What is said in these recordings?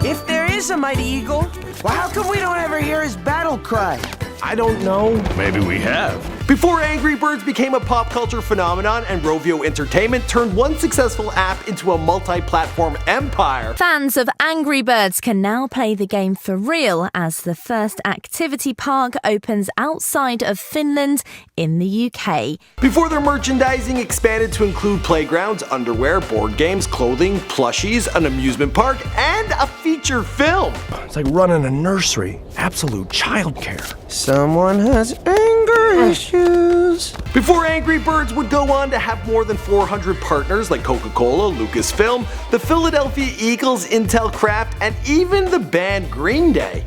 If there is a mighty eagle, well, how come we don't ever hear his battle cry? I don't know. Maybe we have. Before Angry Birds became a pop culture phenomenon and Rovio Entertainment turned one successful app into a multi-platform empire, fans of Angry Birds can now play the game for real as the first activity park opens outside of Finland in the UK. Before their merchandising expanded to include playgrounds, underwear, board games, clothing, plushies, an amusement park, and a feature film. It's like running a nursery. Absolute childcare. Someone has anger issues. Before Angry Birds would go on to have more than 400 partners like Coca-Cola, Lucasfilm, the Philadelphia Eagles, Intel Craft, and even the band Green Day.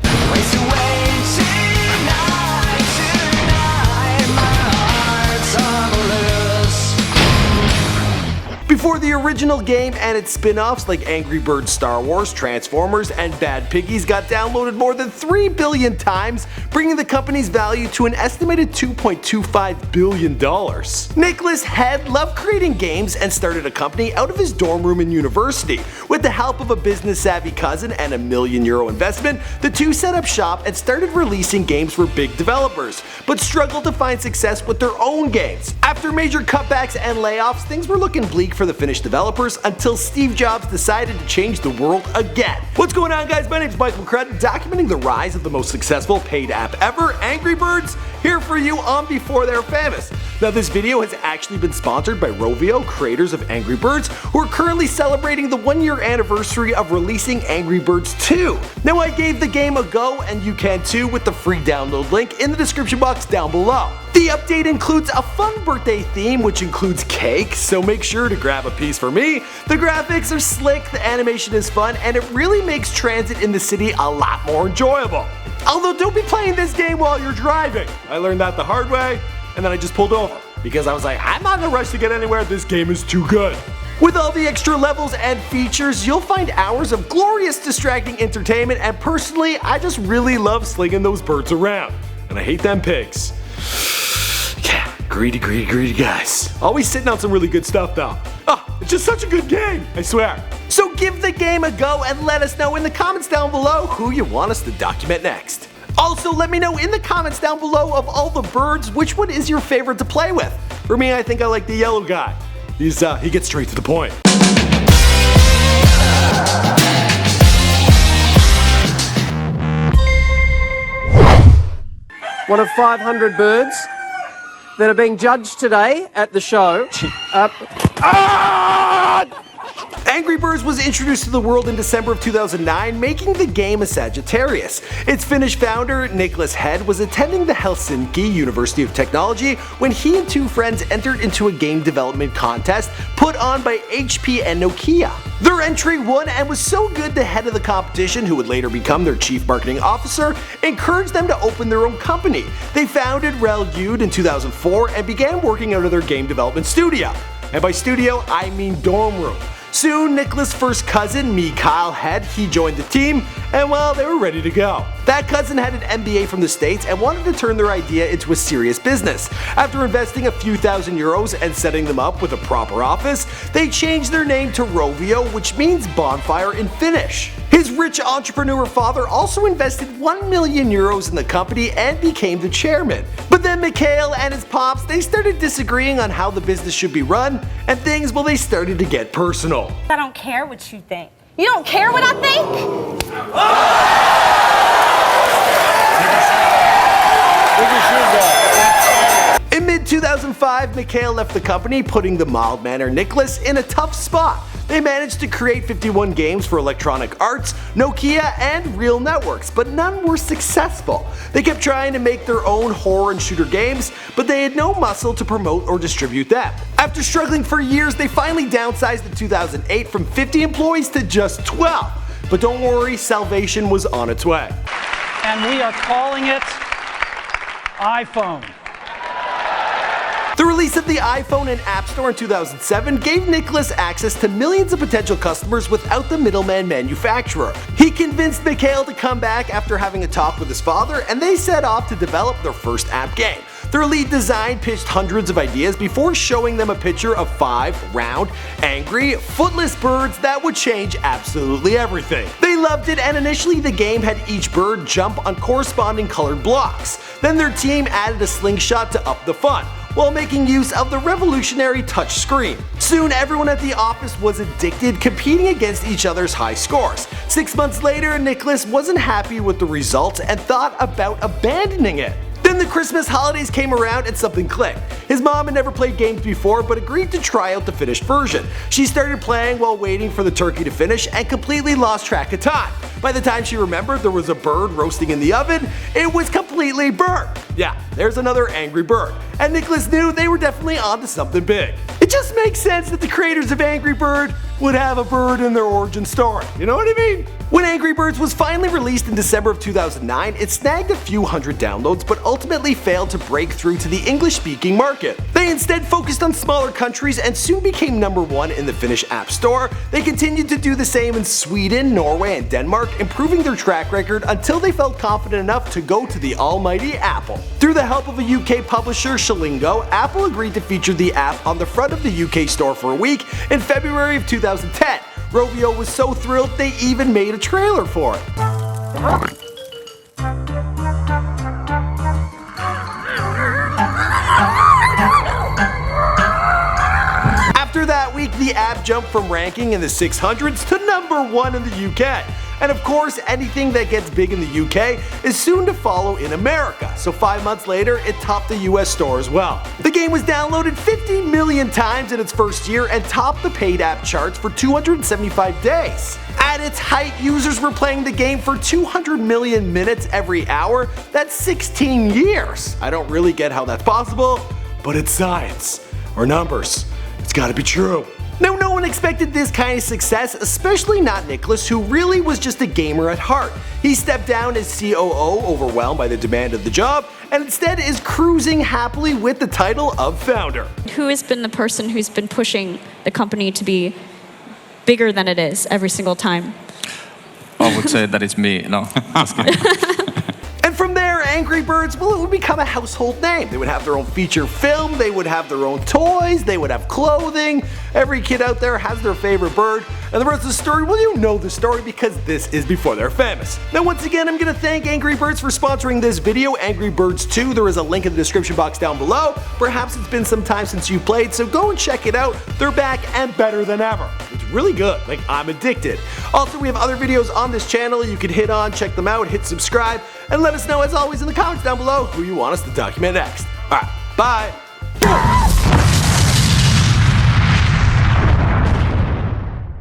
Before the original game and its spin-offs like Angry Birds Star Wars, Transformers, and Bad Piggies got downloaded more than 3 billion times, bringing the company's value to an estimated $2.25 billion. Niklas Hed loved creating games and started a company out of his dorm room in university. With the help of a business-savvy cousin and a €1 million investment, the two set up shop and started releasing games for big developers, but struggled to find success with their own games. After major cutbacks and layoffs, things were looking bleak for the Finnish Developers until Steve Jobs decided to change the world again. What's going on, guys? My name is Michael McCrudden, documenting the rise of the most successful paid app ever, Angry Birds, here for you on Before They're Famous. Now, this video has actually been sponsored by Rovio, creators of Angry Birds, who are currently celebrating the 1-year anniversary of releasing Angry Birds 2. Now, I gave the game a go, and you can too with the free download link in the description box down below. The update includes a fun birthday theme, which includes cake, so make sure to grab a piece for me. The graphics are slick, the animation is fun, and it really makes transit in the city a lot more enjoyable. Although don't be playing this game while you're driving. I learned that the hard way, and then I just pulled over because I was like, I'm not in a rush to get anywhere, this game is too good. With all the extra levels and features, you'll find hours of glorious distracting entertainment, and personally, I just really love slinging those birds around. And I hate them pigs. Yeah, greedy guys. Always sitting on some really good stuff though. Oh, it's just such a good game, I swear. So give the game a go and let us know in the comments down below who you want us to document next. Also, let me know in the comments down below of all the birds, which one is your favorite to play with. For me, I think I like the yellow guy. He gets straight to the point. One of 500 birds that are being judged today at the show. Angry Birds was introduced to the world in December of 2009, making the game a Sagittarius. Its Finnish founder, Niklas Hed, was attending the Helsinki University of Technology when he and two friends entered into a game development contest put on by HP and Nokia. Their entry won and was so good the head of the competition, who would later become their chief marketing officer, encouraged them to open their own company. They founded RelYud in 2004 and began working out of their game development studio. And by studio, I mean dorm room. Soon, Niklas' first cousin, Michael Hed, he joined the team, and well, they were ready to go. That cousin had an MBA from the States and wanted to turn their idea into a serious business. After investing a few €1,000s and setting them up with a proper office, they changed their name to Rovio, which means bonfire in Finnish. His rich entrepreneur father also invested €1 million in the company and became the chairman. But then Michael and his pops, they started disagreeing on how the business should be run, and things, well, they started to get personal. I don't care what you think. You don't care what I think? In mid-2005, Michael left the company, putting the mild-mannered Niklas in a tough spot. They managed to create 51 games for Electronic Arts, Nokia, and Real Networks, but none were successful. They kept trying to make their own horror and shooter games, but they had no muscle to promote or distribute them. After struggling for years, they finally downsized in 2008 from 50 employees to just 12. But don't worry, salvation was on its way. And we are calling it iPhone. The release of the iPhone and App Store in 2007 gave Niklas access to millions of potential customers without the middleman manufacturer. He convinced Michael to come back after having a talk with his father, and they set off to develop their first app game. Their lead design pitched hundreds of ideas before showing them a picture of 5 round, angry, footless birds that would change absolutely everything. They loved it, and initially the game had each bird jump on corresponding colored blocks. Then their team added a slingshot to up the fun, while making use of the revolutionary touch screen. Soon everyone at the office was addicted, competing against each other's high scores. 6 months later, Niklas wasn't happy with the results and thought about abandoning it. Then the Christmas holidays came around and something clicked. His mom had never played games before but agreed to try out the finished version. She started playing while waiting for the turkey to finish and completely lost track of time. By the time she remembered there was a bird roasting in the oven, it was completely burnt. Yeah, there's another angry bird. And Niklas knew they were definitely onto something big. It just makes sense that the creators of Angry Bird would have a bird in their origin story. You know what I mean? When Angry Birds was finally released in December of 2009, it snagged a few hundred downloads but ultimately failed to break through to the English-speaking market. They instead focused on smaller countries and soon became #1 in the Finnish App Store. They continued to do the same in Sweden, Norway, and Denmark, improving their track record until they felt confident enough to go to the almighty Apple. Through the help of a UK publisher, Shalingo, Apple agreed to feature the app on the front of the UK store for a week in February of 2010. Rovio was so thrilled they even made a trailer for it. After that week, the app jumped from ranking in the 600s to #1 in the UK. And of course, anything that gets big in the UK is soon to follow in America, so 5 months later, it topped the US store as well. The game was downloaded 50 million times in its first year and topped the paid app charts for 275 days. At its height, users were playing the game for 200 million minutes every hour. That's 16 years. I don't really get how that's possible, but it's science. Or numbers. It's gotta be true. Now, no one expected this kind of success, especially not Niklas, who really was just a gamer at heart. He stepped down as COO, overwhelmed by the demand of the job, and instead is cruising happily with the title of founder. Who has been the person who's been pushing the company to be bigger than it is every single time? I would say that it's me. No, just kidding. And from there, Angry Birds, well, it would become a household name. They would have their own feature film, they would have their own toys, they would have clothing. Every kid out there has their favorite bird. And the rest of the story, well, you know the story because this is before they're famous. Now, once again, I'm gonna thank Angry Birds for sponsoring this video. Angry Birds 2, there is a link in the description box down below. Perhaps it's been some time since you played, so go and check it out. They're back and better than ever. It's really good, like I'm addicted. Also, we have other videos on this channel you can hit on, check them out, hit subscribe, and let us know as always in the comments down below who you want us to document next. Alright, bye!